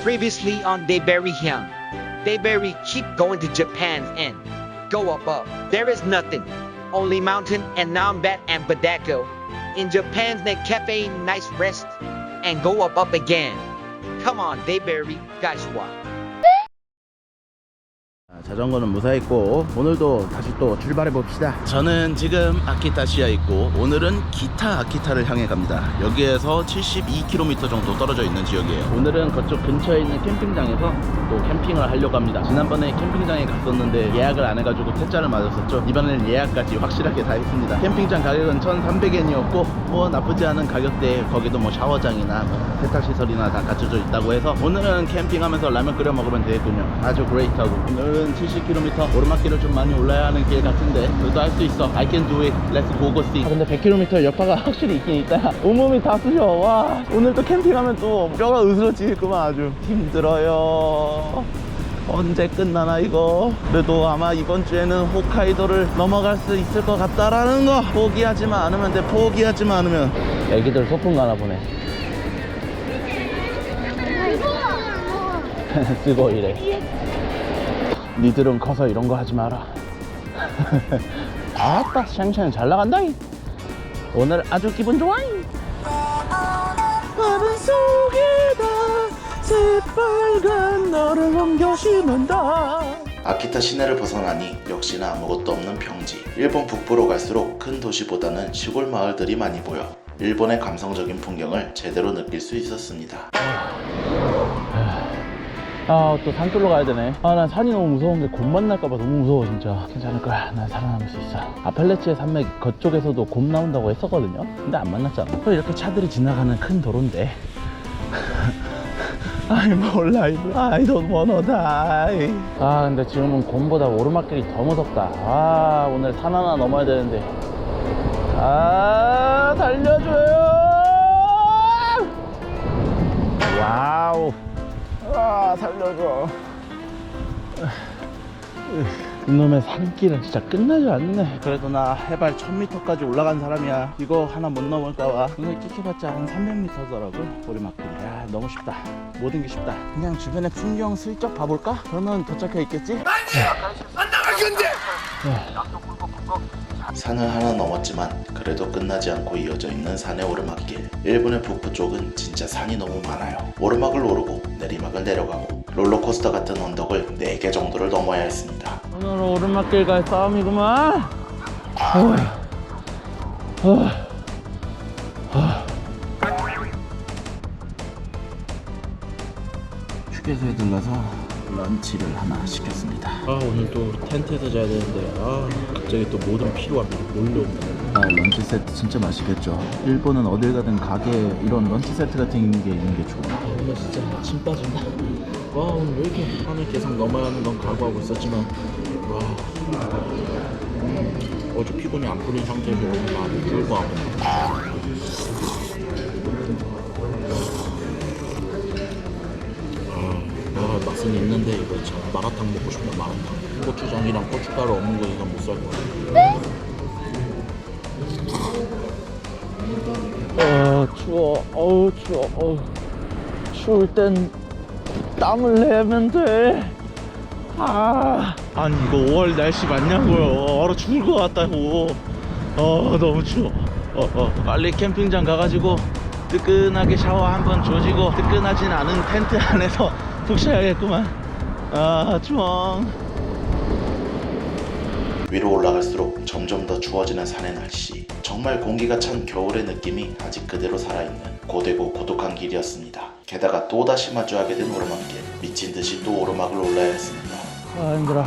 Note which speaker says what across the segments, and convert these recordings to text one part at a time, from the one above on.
Speaker 1: Previously on Dayberry Hyun. Dayberry keep going to Japan and go up. There is nothing. Only mountain and Nambat and Badako. In Japan's next cafe, nice rest. And go up again. Come on, Dayberry, guys, what?
Speaker 2: 자전거는 무사했고 오늘도 다시 또 출발해 봅시다. 저는 지금 아키타시아에 있고 오늘은 기타 아키타를 향해 갑니다. 여기에서 72km 정도 떨어져 있는 지역이에요. 오늘은 그쪽 근처에 있는 캠핑장에서 또 캠핑을 하려고 합니다. 지난번에 캠핑장에 갔었는데 예약을 안 해가지고 퇴짜를 맞았었죠. 이번에는 예약까지 확실하게 다 했습니다. 캠핑장 가격은 1,300엔이었고 뭐 나쁘지 않은 가격대에 거기도 뭐 샤워장이나 뭐 세탁시설이나 다 갖춰져 있다고 해서 오늘은 캠핑하면서 라면 끓여 먹으면 되겠군요. 아주 그레이트하고 오늘은 70km 오르막길을 좀 많이 올라야 하는 길 같은데 그래도 할 수 있어. I can do it. Let's go go see. 근데 100km 여파가 확실히 있긴 있다. 온몸이 다 쑤셔. 와, 오늘 또 캠핑하면 또 뼈가 으스러지겠구만. 아주 힘들어요. 언제 끝나나 이거. 그래도 아마 이번 주에는 홋카이도를 넘어갈 수 있을 것 같다라는 거. 포기하지만 않으면 돼. 포기하지만 않으면. 애기들 소풍 가나 보네. 쓰고 이래. 니들은 커서 이런 거 하지 마라. 아따 샹샹 잘 나간다. 오늘 아주 기분 좋아. 마른 속에다 새빨간 너를 옮겨 심은다. 아키타 시내를 벗어나니 역시나 아무것도 없는 평지. 일본 북부로 갈수록 큰 도시보다는 시골 마을들이 많이 보여 일본의 감성적인 풍경을 제대로 느낄 수 있었습니다. 또 산길로 가야 되네. 난 산이 너무 무서운데 곰 만날까봐 너무 무서워. 진짜 괜찮을 거야. 난 살아남을 수 있어. 아팔레치의 산맥 그쪽에서도 곰 나온다고 했었거든요. 근데 안 만났잖아. 또 이렇게 차들이 지나가는 큰 도로인데 아이 몰라. I don't wanna die. 근데 지금은 곰보다 오르막길이 더 무섭다. 오늘 산 하나 넘어야 되는데. 달려줘요. 와우. 살려줘. 이놈의 산길은 진짜 끝나지 않네. 그래도 나 해발 1000m까지 올라간 사람이야. 이거 하나 못 넘을까봐. 오늘 찍혀봤자 한 300m더라고 오르막길. 야, 너무 쉽다. 모든 게 쉽다. 그냥 주변의 풍경 슬쩍 봐볼까? 그러면 도착해 있겠지? 안 나갈 건데! 산을 하나 넘었지만 그래도 끝나지 않고 이어져 있는 산의 오르막길. 일본의 북부 쪽은 진짜 산이 너무 많아요. 오르막을 오르고 내리막을 내려가고 롤러코스터 같은 언덕을 4개 정도를 넘어야 했습니다. 오늘 오르막길과의 싸움이구만. 휴게소에 들러서 런치를 하나 시켰습니다. 오늘 또 텐트에서 자야 되는데 갑자기 또 모든 피로함이 몰려오네. 런치 세트 진짜 맛있겠죠. 일본은 어딜 가든 가게에 이런 런치 세트 같은 게 있는 게 좋아. 오늘 진짜 침 빠진다. 오늘 왜 이렇게 산을 계속 넘어야 하는 건 각오하고 있었지만 어제 피곤이 안 풀린 상태에서 오늘 마음이 불구하고 맛은 있는데 이거 참 마라탕 먹고 싶다. 마라탕 고추장이랑 고춧가루 없는 거 이건 못 살 거야. 추워. 추워. 추울 땐 땀을 내면 돼. 아니 이거 5월 날씨 맞냐고요. 얼어 죽을 것 같다고. 너무 추워. 빨리 캠핑장 가가지고 뜨끈하게 샤워 한번 조지고 뜨끈하진 않은 텐트 안에서 푹 쉬어야겠구만. 추워. 위로 올라갈수록 점점 더 추워지는 산의 날씨. 정말 공기가 찬 겨울의 느낌이 아직 그대로 살아있는 고되고 고독한 길이었습니다. 게다가 또다시 마주하게 된 오르막길. 미친듯이 또 오르막을 올라야 했습니다. 힘들어.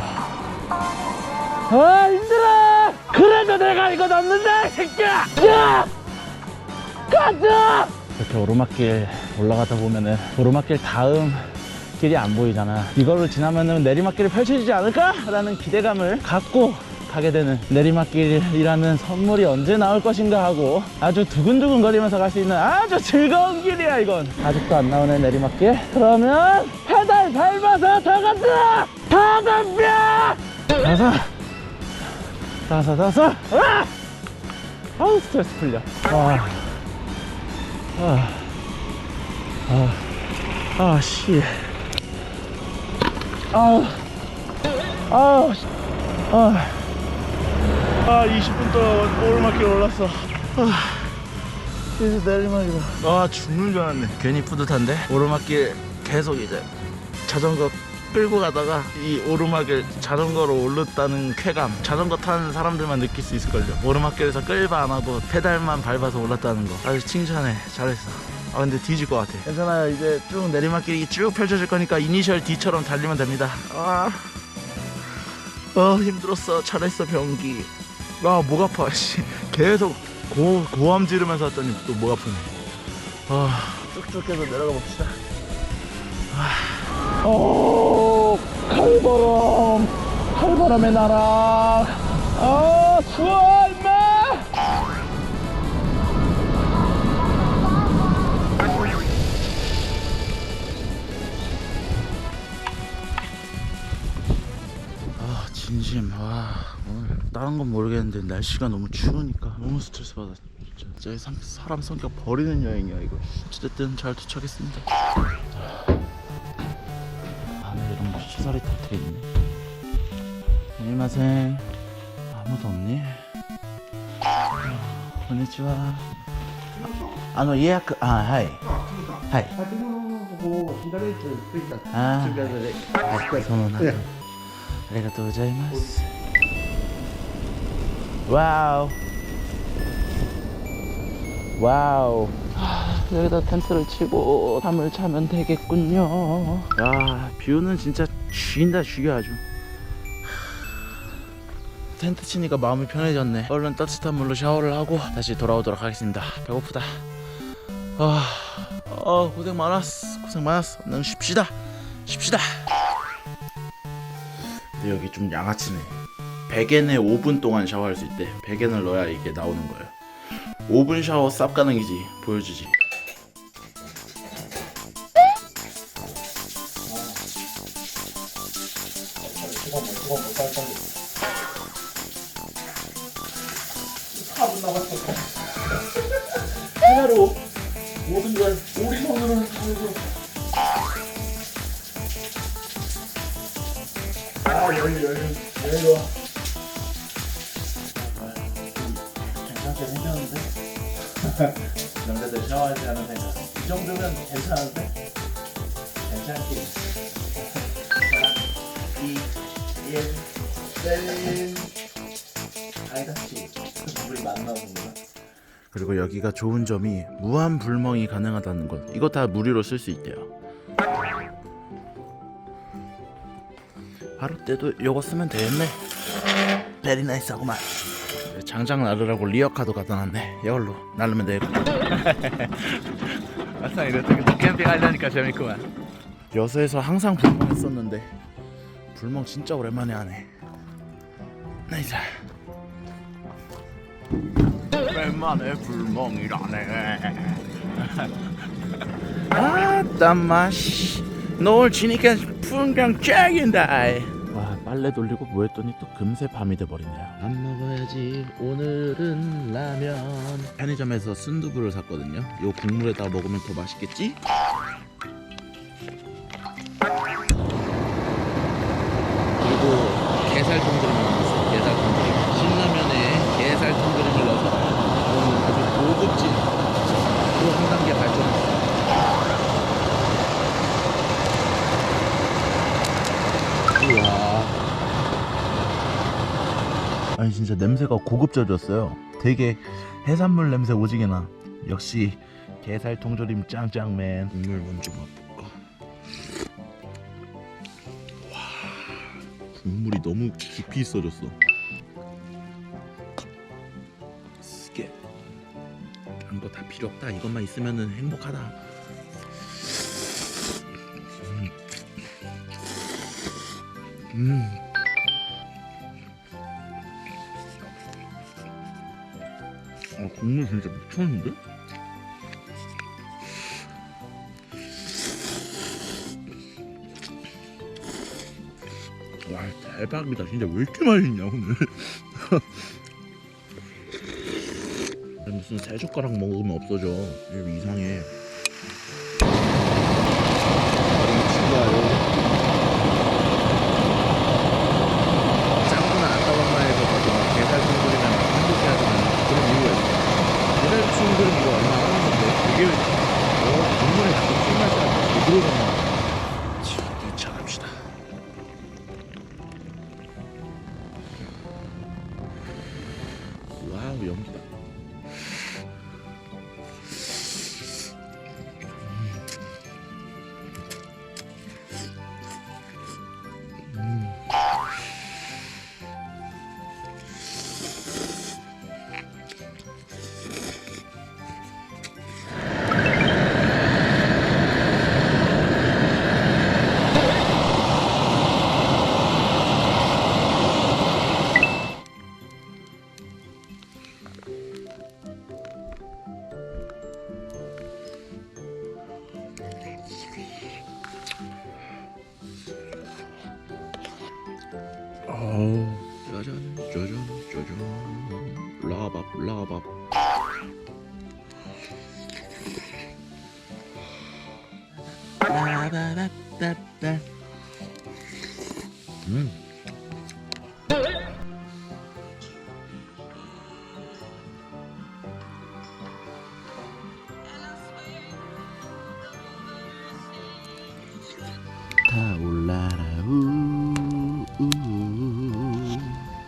Speaker 2: 힘들어. 그래도 내가 이거 넘는다 새끼야. 야! 가자. 이렇게 오르막길 올라가다 보면은 오르막길 다음 길이 안 보이잖아. 이거를 지나면은 내리막길이 펼쳐지지 않을까? 라는 기대감을 갖고 가게 되는 내리막길이라는 선물이 언제 나올 것인가 하고 아주 두근두근 거리면서 갈 수 있는 아주 즐거운 길이야 이건. 아직도 안 나오네 내리막길. 그러면 페달 밟아서 더 간다. 더 덤벼. 다섯. 아우 스트레스 풀려. 씨. 아 20분 동안 오르막길 올랐어. 이제 내리막이다. 죽는 줄 알았네. 괜히 뿌듯한데? 오르막길 계속 이제 자전거 끌고 가다가 이 오르막을 자전거로 올랐다는 쾌감, 자전거 타는 사람들만 느낄 수 있을걸요. 오르막길에서 끌바 안 하고 페달만 밟아서 올랐다는 거 아주 칭찬해. 잘했어. 근데 뒤질 것 같아. 괜찮아요. 이제 쭉 내리막길이 쭉 펼쳐질 거니까 이니셜 D처럼 달리면 됩니다. 힘들었어. 잘했어 병기. 목 아파. 계속 고함 지르면서 왔더니 또 목 아프네. 쭉쭉 해서 내려가 봅시다. 칼바람의 나라. 추워 임마. 진심. 오늘 다른 건 모르겠는데 날씨가 너무 추우니까 너무 스트레스 받아. 진짜 사람 성격 버리는 여행이야 이거. 어쨌든 잘 도착했습니다. 안에 이런 시설이 다 돼있네. 안녕하세요. 아무도 없니? konnichiwa. 예약. 하이. 하이. 아리가또 고자이마스. 와우. 여기다 텐트를 치고 잠을 자면 되겠군요. 뷰는 진짜 죽인다 죽여 아주. 텐트 치니까 마음이 편해졌네. 얼른 따뜻한 물로 샤워를 하고 다시 돌아오도록 하겠습니다. 배고프다. 고생 많았어. 난 쉽시다. 근데 여기 좀 양아치네. 100엔에 5분 동안 샤워할 수 있대. 100엔을 넣어야 이게 나오는 거예요. 5분 샤워 쌉 가능이지. 보여주지. 하나로 5분간 오리손으로 여기로 괜찮게 생겼는데 남자들 샤워하지 않은 생각 이 정도면 괜찮은데? 괜찮게. 3, 2, 1 땡. 알겠지. 물이 많이 나오는구나. 그리고 여기가 좋은 점이 무한 불멍이 가능하다는 것. 이거 다 무료로 쓸 수 있대요. 하루 때도 이거 쓰면 되겠네. 베리 나이스하구만. 장장 나르라고 리어카도 갖다 놨네. 이걸로 나르면 되고. 항상 이렇게 캠핑 하려니까 재밌구만. 여수에서 항상 불멍했었는데 불멍 진짜 오랜만에 하네. 나이스. 오랜만에 불멍이라네. 아따 맛이 노을 지니까 풍경 짱인다. 빨래 돌리고 뭐 했더니 또 금세 밤이 돼버리네요. 안 먹어야지. 오늘은 라면. 편의점에서 순두부를 샀거든요. 요 국물에다 먹으면 더 맛있겠지? 그리고 게살통조림을 넣었어요. 게살통조림. 신라면에 게살통조림을 넣어서 아주 고급진 또 한 단계 발전했어요. 우와. 아니 진짜 냄새가 고급져졌어요. 되게 해산물 냄새 오지게 나. 역시 게살통조림 짱짱맨. 국물 먼저 먹어볼까. 와, 국물이 너무 깊이 있어졌어. 쓰게 딴 거 다 필요 없다. 이것만 있으면은 행복하다. 국물 진짜 미쳤는데? 와 대박이다. 진짜 왜 이렇게 맛있냐 오늘. 무슨 세 젓가락 먹으면 없어져. 이거 이상해. 짜잔 짜잔 짜잔. 라밥 라밥. 라바바바바. 타올라라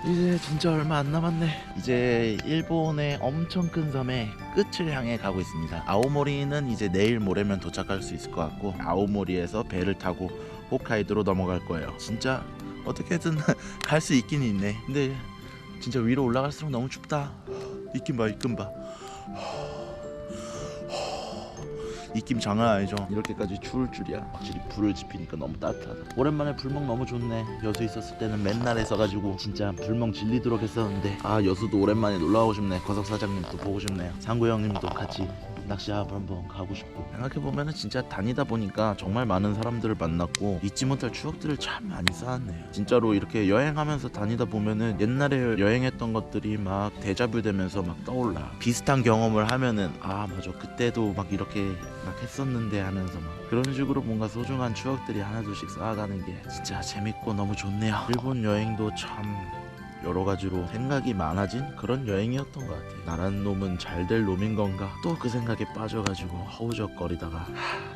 Speaker 2: 이제 진짜 얼마 안 남았네. 이제 일본의 엄청 큰 섬의 끝을 향해 가고 있습니다. 아오모리는 이제 내일 모레면 도착할 수 있을 것 같고, 아오모리에서 배를 타고 홋카이도로 넘어갈 거예요. 진짜 어떻게든 갈 수 있긴 있네. 근데 진짜 위로 올라갈수록 너무 춥다. 입김 봐, 입김 봐. 입김 장난 아니죠. 이렇게까지 추울 줄이야. 확실히 불을 지피니까 너무 따뜻하다. 오랜만에 불멍 너무 좋네. 여수 있었을 때는 맨날 했어가지고 진짜 불멍 질리도록 했었는데, 아 여수도 오랜만에 놀러가고 싶네. 거석 사장님도 보고 싶네요. 상구 형님도 같이 낚시하러 한번 가고 싶고. 생각해보면은 진짜 다니다 보니까 정말 많은 사람들을 만났고 잊지 못할 추억들을 참 많이 쌓았네요. 진짜로 이렇게 여행하면서 다니다 보면은 옛날에 여행했던 것들이 막 데자뷰 되면서 막 떠올라. 비슷한 경험을 하면은 아 맞아 그때도 막 이렇게 막 했었는데 하면서 막 그런 식으로 뭔가 소중한 추억들이 하나둘씩 쌓아가는 게 진짜 재밌고 너무 좋네요. 일본 여행도 참 여러 가지로 생각이 많아진 그런 여행이었던 것 같아요. 나란 놈은 잘 될 놈인 건가? 또 그 생각에 빠져가지고 허우적거리다가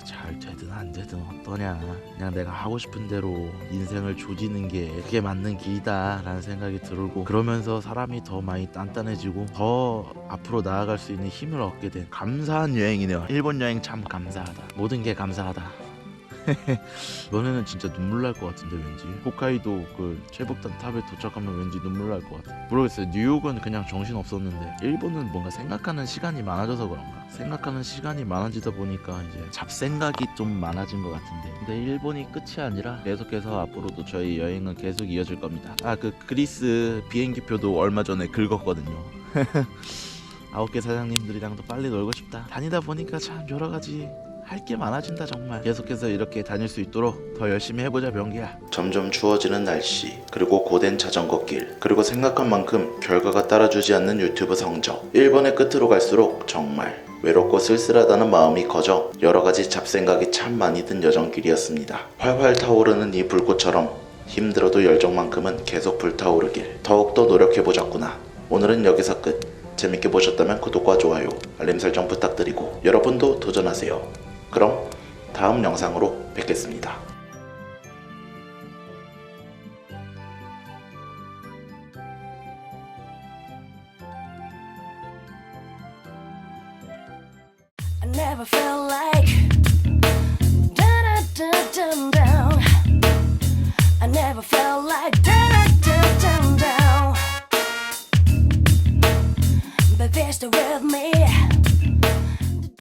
Speaker 2: 잘 되든 안 되든 어떠냐, 그냥 내가 하고 싶은 대로 인생을 조지는 게 그게 맞는 길이다 라는 생각이 들고, 그러면서 사람이 더 많이 단단해지고 더 앞으로 나아갈 수 있는 힘을 얻게 된 감사한 여행이네요. 일본 여행 참 감사하다. 모든 게 감사하다. 너네는 진짜 눈물 날 것 같은데 왠지. 홋카이도 그 최북단 탑에 도착하면 왠지 눈물 날 것 같아. 모르겠어요. 뉴욕은 그냥 정신 없었는데 일본은 뭔가 생각하는 시간이 많아져서 그런가. 생각하는 시간이 많아지다 보니까 이제 잡생각이 좀 많아진 것 같은데, 근데 일본이 끝이 아니라 계속해서 앞으로도 저희 여행은 계속 이어질 겁니다. 아 그 그리스 비행기표도 얼마 전에 긁었거든요. 9개 사장님들이랑도 빨리 놀고 싶다. 다니다 보니까 참 여러 가지 할 게 많아진다. 정말 계속해서 이렇게 다닐 수 있도록 더 열심히 해보자 명기야. 점점 추워지는 날씨, 그리고 고된 자전거 길, 그리고 생각한 만큼 결과가 따라주지 않는 유튜브 성적. 일본의 끝으로 갈수록 정말 외롭고 쓸쓸하다는 마음이 커져 여러가지 잡생각이 참 많이 든 여정길이었습니다. 활활 타오르는 이 불꽃처럼 힘들어도 열정만큼은 계속 불타오르길 더욱더 노력해보자꾸나. 오늘은 여기서 끝. 재밌게 보셨다면 구독과 좋아요, 알림 설정 부탁드리고 여러분도 도전하세요. 그럼 다음 영상으로 뵙겠습니다.
Speaker 3: I never felt like